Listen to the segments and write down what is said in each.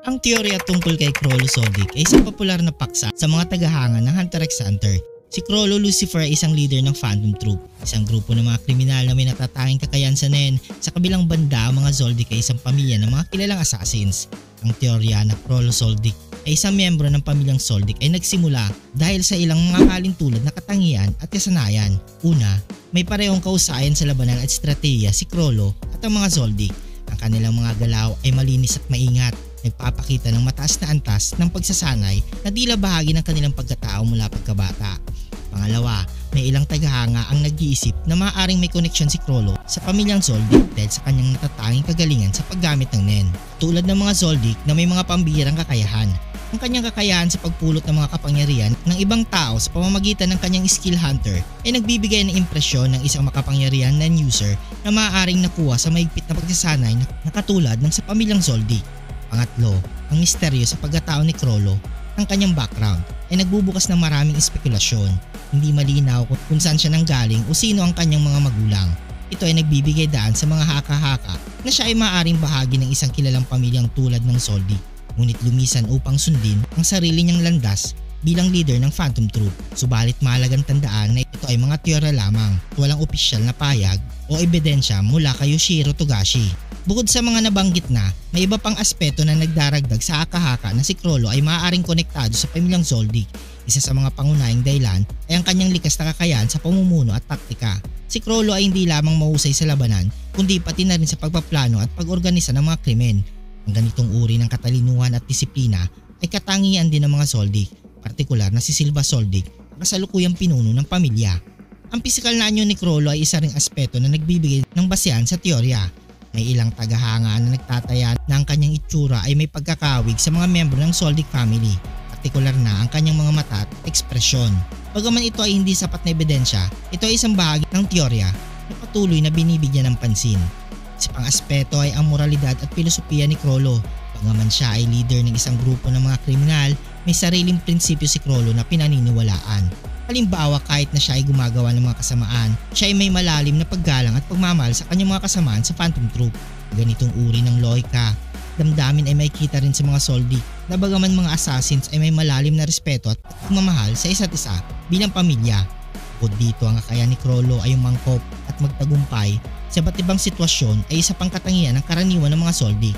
Ang teorya tungkol kay Chrollo Soldic ay isang popular na paksa sa mga tagahanga ng Hunter x Hunter. Si Chrollo Lucifer ay isang leader ng Phantom Troop, isang grupo ng mga kriminal na may natatanging kakayahan sa Nen. Sa kabilang banda, ang mga Soldic ay isang pamilya ng mga kilalang assassins. Ang teorya na Chrollo Soldic ay isang miyembro ng pamilyang Soldic ay nagsimula dahil sa ilang mga halintulad na katangian at kasanayan. Una, may parehong kausayan sa labanan at estratehiya si Chrollo at ang mga Soldic. Ang kanilang mga galaw ay malinis at maingat, nagpapakita ng mataas na antas ng pagsasanay na tila bahagi ng kanilang pagkatao mula pagkabata. Pangalawa, may ilang tagahanga ang nag-iisip na maaaring may koneksyon si Chrollo sa pamilyang Soldic dahil sa kanyang natatanging kagalingan sa paggamit ng Nen. Tulad ng mga Soldic na may mga pambihirang kakayahan, ang kanyang kakayahan sa pagpulot ng mga kapangyarihan ng ibang tao sa pamamagitan ng kanyang skill hunter ay nagbibigay ng impresyon ng isang makapangyarihan na user na maaaring nakuha sa mahigpit na pagsasanay na katulad ng sa pamilyang Soldic. Pangatlo, ang misteryo sa pagkatao ni Chrollo. Ang kanyang background ay nagbubukas ng maraming espekulasyon. Hindi malinaw kung saan siya nanggaling o sino ang kanyang mga magulang. Ito ay nagbibigay daan sa mga haka-haka na siya ay maaaring bahagi ng isang kilalang pamilyang tulad ng Soldic, ngunit lumisan upang sundin ang sarili niyang landas bilang leader ng Phantom Troop. Subalit mahalagang tandaan na ito ay mga teorya lamang, walang opisyal na payag o ebidensya mula kay Yoshiro Togashi. Bukod sa mga nabanggit na, may iba pang aspeto na nagdaragdag sa haka-haka na si Chrollo ay maaaring konektado sa pamilyang Soldic. Isa sa mga pangunahing dahilan ay ang kanyang likas na kakayahan sa pamumuno at taktika. Si Chrollo ay hindi lamang mahusay sa labanan, kundi pati na rin sa pagpaplano at pag-organisa ng mga krimen. Ang ganitong uri ng katalinuhan at disiplina ay katangian din ng mga Soldic, partikular na si Silva Soldic, ang kasalukuyang pinuno ng pamilya. Ang pisikal na anyo ni Chrollo ay isa ring aspeto na nagbibigay ng basehan sa teorya. May ilang tagahanga na nagtataya na ang kanyang itsura ay may pagkakawig sa mga miyembro ng Soldic family, partikular na ang kanyang mga mata at ekspresyon. Bagaman ito ay hindi sapat na ebidensya, ito ay isang bahagi ng teorya na patuloy na binibigyan ng pansin. Isa pang aspeto ay ang moralidad at filosofiya ni Chrollo. Bagaman siya ay leader ng isang grupo ng mga kriminal, may sariling prinsipyo si Chrollo na pinaniniwalaan. Halimbawa, kahit na siya ay gumagawa ng mga kasamaan, siya ay may malalim na paggalang at pagmamahal sa kanyang mga kasamaan sa Phantom Troop. Ganitong uri ng lohika, damdamin ay makikita rin sa mga Soldic na bagaman mga assassins ay may malalim na respeto at pagmamahal sa isa't isa bilang pamilya. Bukod dito, ang kakayahan ni Chrollo ay umangkop at magtagumpay sa iba't ibang sitwasyon ay isa pang katangian ng karaniwan ng mga Soldic.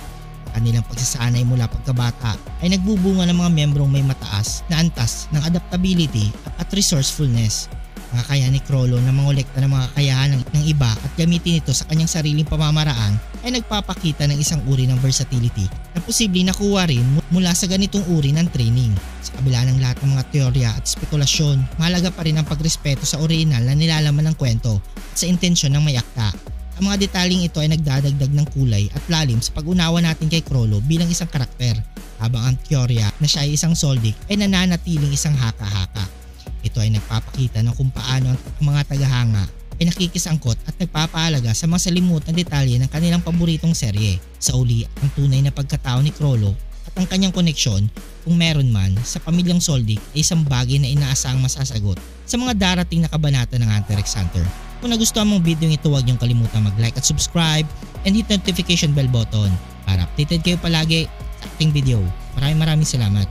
Kanilang pagsasanay mula pagkabata ay nagbubunga ng mga membrong may mataas na antas ng adaptability at resourcefulness. Ang kakayahan ni Chrollo na mangolekta ng mga kakayahan ng iba at gamitin ito sa kanyang sariling pamamaraan ay nagpapakita ng isang uri ng versatility na posibleng nakuha rin mula sa ganitong uri ng training. Sa kabila ng lahat ng mga teorya at spekulasyon, mahalaga pa rin ang pagrespeto sa orihinal na nilalaman ng kwento at sa intensyon ng may akda. Ang mga detaling ito ay nagdadagdag ng kulay at lalim sa pag-unawa natin kay Chrollo bilang isang karakter, habang ang teorya na siya ay isang Soldic ay nananatiling isang haka-haka. Ito ay nagpapakita ng kung paano ang mga tagahanga ay nakikisangkot at nagpapaalaga sa mga salimutan detalye ng kanilang paboritong serye. Sa uli, ang tunay na pagkatao ni Chrollo at ang kanyang koneksyon, kung meron man, sa pamilyang Soldic ay isang bagay na inaasahang masasagot sa mga darating na kabanata ng Hunter x Hunter. Kung nagustuhan mong video ito, huwag niyong kalimutan mag-like at subscribe and hit notification bell button para updated kayo palagi sa ating video. Maraming salamat.